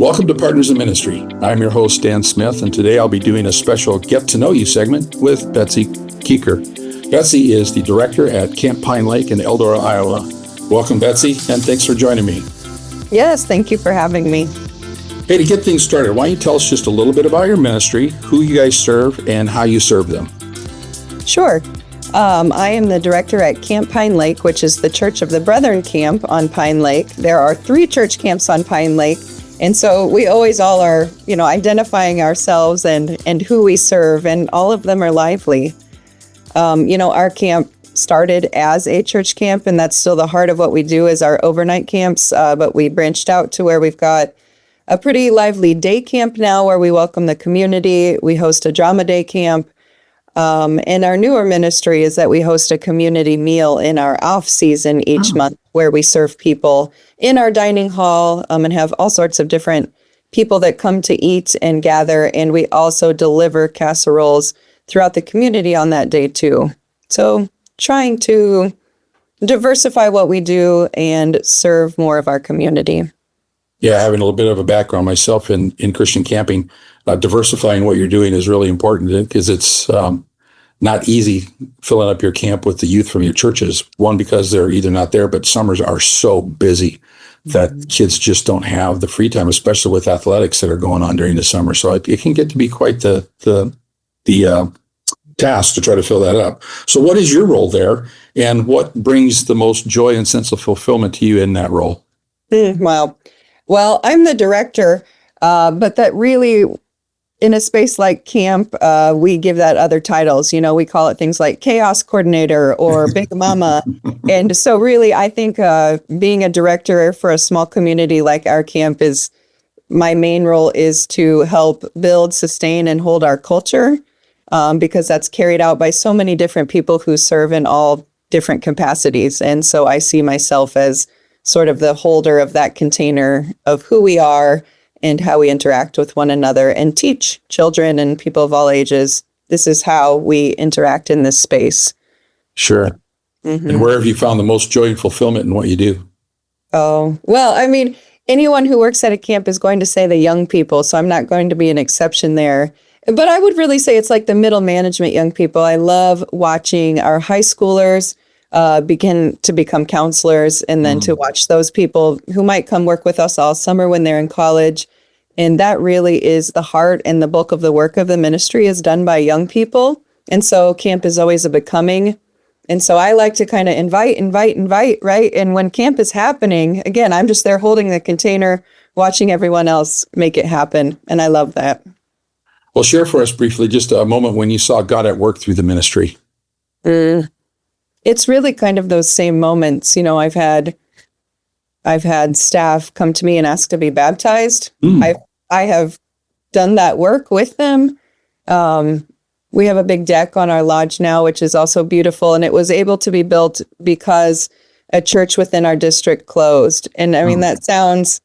Welcome to Partners in Ministry. I'm your host, Dan Smith, and today I'll be doing a special Get to Know You segment with Betsy Kuecker. Betsy is the director at Camp Pine Lake in Eldora, Iowa. Welcome, Betsy, and thanks for joining me. Yes, thank you for having me. Hey, to get things started, why don't you tell us just a little bit about your ministry, who you guys serve, and how you serve them? Sure. I am the director at Camp Pine Lake, which is the Church of the Brethren camp on Pine Lake. There are 3 church camps on Pine Lake, and so we always all are, identifying ourselves and who we serve, and all of them are lively. Our camp started as a church camp, and that's still the heart of what we do is our overnight camps, but we branched out to where we've got a pretty lively day camp now where we welcome the community. We host a drama day camp. And our newer ministry is that we host a community meal in our off season each month where we serve people in our dining hall and have all sorts of different people that come to eat and gather. And we also deliver casseroles throughout the community on that day too. So trying to diversify what we do and serve more of our community. Yeah, having a little bit of a background myself in Christian camping, diversifying what you're doing is really important because it's not easy filling up your camp with the youth from your churches. One, because they're either not there, but summers are so busy that kids just don't have the free time, especially with athletics that are going on during the summer. So it can get to be quite the task to try to fill that up. So what is your role there, and what brings the most joy and sense of fulfillment to you in that role? Wow. Well, I'm the director, but that really, in a space like camp, we give that other titles. We call it things like chaos coordinator or big mama. And so really, I think being a director for a small community like our camp is, my main role is to help build, sustain, and hold our culture, because that's carried out by so many different people who serve in all different capacities. And so I see myself as sort of the holder of that container of who we are and how we interact with one another and teach children and people of all ages, this is how we interact in this space. Sure. Mm-hmm. And where have you found the most joy and fulfillment in what you do? Oh, well, anyone who works at a camp is going to say the young people, so I'm not going to be an exception there. But I would really say it's like the middle management young people. I love watching our high schoolers begin to become counselors, and then to watch those people who might come work with us all summer when they're in college. And that really is the heart and the bulk of the work of the ministry is done by young people. And so camp is always a becoming. And so I like to kind of invite, right? And when camp is happening, again, I'm just there holding the container, watching everyone else make it happen. And I love that. Well, share for us briefly just a moment when you saw God at work through the ministry. It's really kind of those same moments. I've had staff come to me and ask to be baptized. I have done that work with them. We have a big deck on our lodge now, which is also beautiful. And it was able to be built because a church within our district closed. And that sounds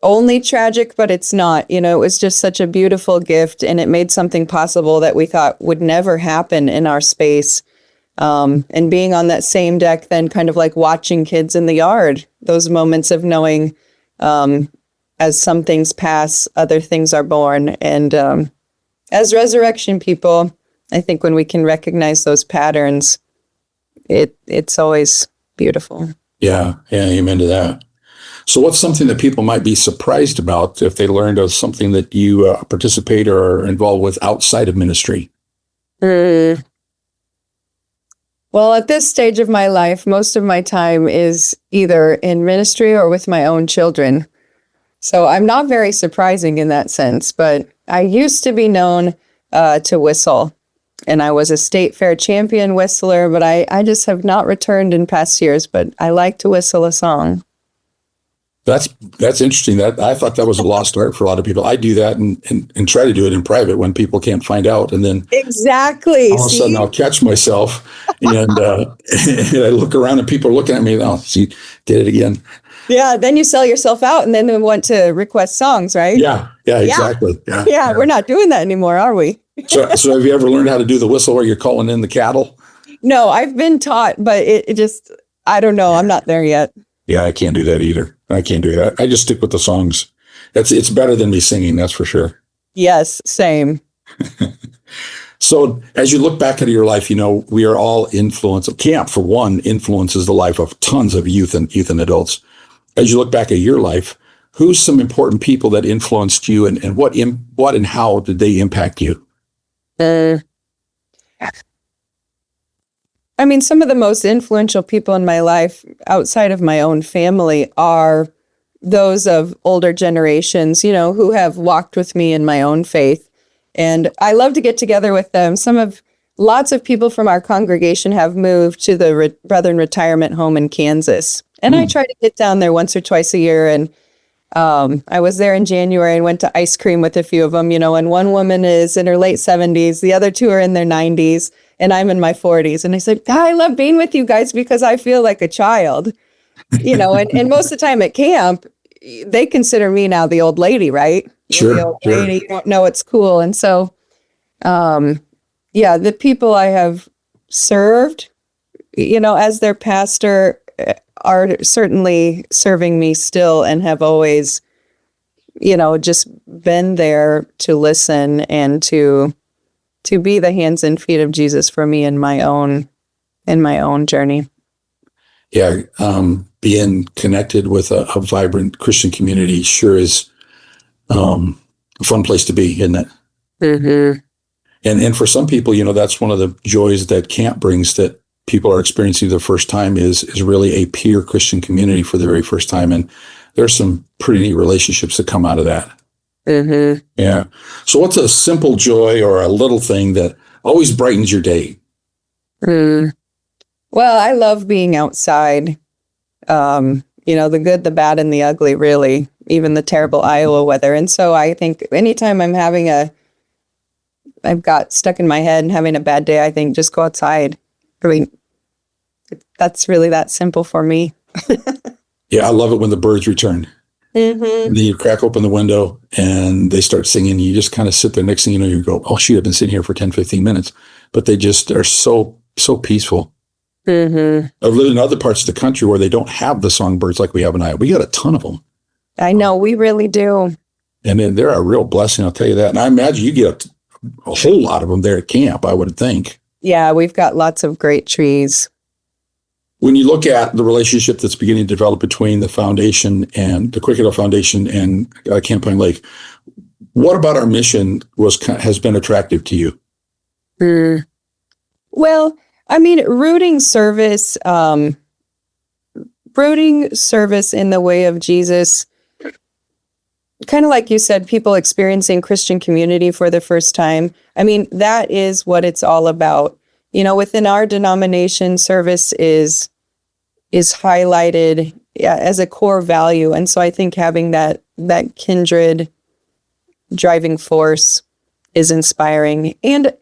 only tragic, but it's not. It was just such a beautiful gift, and it made something possible that we thought would never happen in our space. And being on that same deck, then kind of like watching kids in the yard, those moments of knowing, as some things pass, other things are born. And as resurrection people, I think when we can recognize those patterns, it's always beautiful. Yeah, amen to that. So what's something that people might be surprised about if they learned of something that you participate or are involved with outside of ministry? Well, at this stage of my life, most of my time is either in ministry or with my own children. So I'm not very surprising in that sense, but I used to be known to whistle, and I was a state fair champion whistler, but I just have not returned in past years, but I like to whistle a song. That's interesting. That I thought that was a lost art for a lot of people. I do that and try to do it in private when people can't find out, and then exactly all of a sudden I'll catch myself and I look around and people are looking at me. Oh, she did it again. Yeah, then you sell yourself out, and then they want to request songs, right? Yeah, exactly. Yeah, we're not doing that anymore, are we? So have you ever learned how to do the whistle where you're calling in the cattle? No, I've been taught, but it just, I don't know. I'm not there yet. Yeah, I can't do that either. I can't do that. I just stick with the songs It's better than me singing, that's for sure. Yes, same. So as you look back at your life, we are all influenced. Camp, for one, influences the life of tons of youth and adults. As you look back at your life, who's some important people that influenced you, and what and how did they impact you? I mean, some of the most influential people in my life outside of my own family are those of older generations, who have walked with me in my own faith. And I love to get together with them. Lots of people from our congregation have moved to the Brethren Retirement Home in Kansas. And I try to get down there once or twice a year. And I was there in January and went to ice cream with a few of them, and one woman is in her late 70s. The other two are in their 90s. And I'm in my 40s. And I said, I love being with you guys because I feel like a child, and most of the time at camp, they consider me now the old lady, right? Sure. The old lady, you don't know it's cool. And so, the people I have served, as their pastor are certainly serving me still and have always, just been there to listen and to be the hands and feet of Jesus for me in my own journey. Yeah, being connected with a vibrant Christian community sure is a fun place to be, isn't it? Mm-hmm. And for some people, that's one of the joys that camp brings, that people are experiencing the first time, is really a peer Christian community for the very first time. And there's some pretty neat relationships that come out of that. Mm-hmm. Yeah. So what's a simple joy or a little thing that always brightens your day? Well, I love being outside. The good, the bad, and the ugly, really, even the terrible Iowa weather. And so I think anytime I've got stuck in my head and having a bad day, I think just go outside. I mean, that's really that simple for me. Yeah, I love it when the birds return. Mm-hmm. And then you crack open the window and they start singing. You just kind of sit there. Next thing you know, you go, oh, shoot, I've been sitting here for 10, 15 minutes. But they just are so peaceful. Mm-hmm. I've lived in other parts of the country where they don't have the songbirds like we have in Iowa. We got a ton of them. I know, we really do. And then they're a real blessing, I'll tell you that. And I imagine you get a whole lot of them there at camp, I would think. Yeah, we've got lots of great trees. When you look at the relationship that's beginning to develop between the foundation and the Kuecker Foundation and Camp Pine Lake, what about our mission has been attractive to you? Well, I mean, rooting service in the way of Jesus, kind of like you said, people experiencing Christian community for the first time. I mean, that is what it's all about. Within our denomination, service is highlighted as a core value. And so I think having that kindred driving force is inspiring. And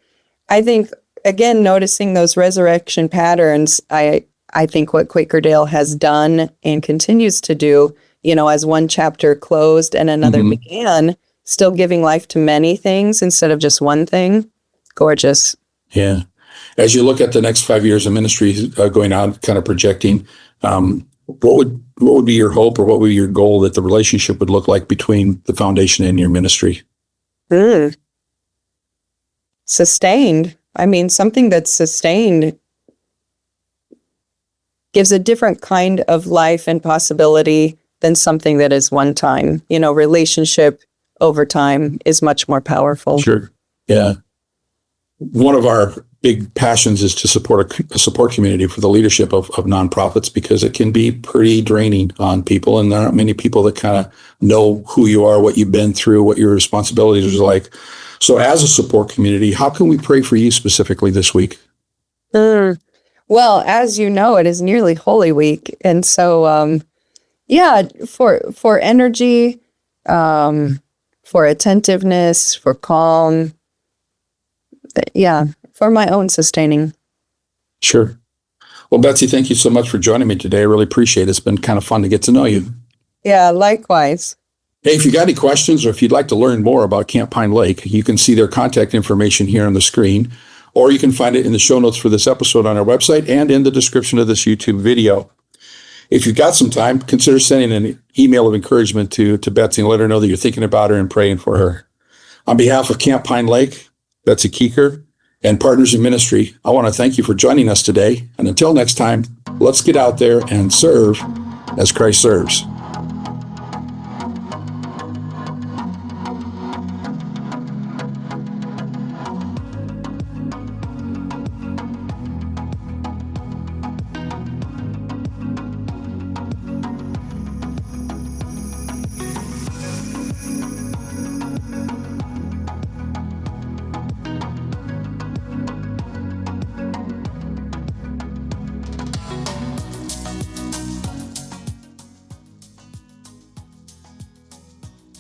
I think, again, noticing those resurrection patterns, I think what Quakerdale has done and continues to do, as one chapter closed and another began, still giving life to many things instead of just one thing. Gorgeous. Yeah. As you look at the next 5 years of ministry going on, kind of projecting, what would be your hope, or what would be your goal that the relationship would look like between the foundation and your ministry? Sustained. I mean, something that's sustained gives a different kind of life and possibility than something that is one time. Relationship over time is much more powerful. Sure. Yeah. One of our big passions is to support a support community for the leadership of nonprofits, because it can be pretty draining on people. And there aren't many people that kind of know who you are, what you've been through, what your responsibilities are like. So as a support community, how can we pray for you specifically this week? Well, as you know, it is nearly Holy Week. And so, for energy, for attentiveness, for calm, for my own sustaining. Sure. Well, Betsy, thank you so much for joining me today. I really appreciate it. It's been kind of fun to get to know you. Yeah, likewise. Hey, if you got any questions, or if you'd like to learn more about Camp Pine Lake, you can see their contact information here on the screen, or you can find it in the show notes for this episode on our website and in the description of this YouTube video. if you've got some time, consider sending an email of encouragement to Betsy and let her know that you're thinking about her and praying for her. On behalf of Camp Pine Lake, Betsy Kuecker, and Partners in Ministry, I want to thank you for joining us today. And until next time, let's get out there and serve as Christ serves.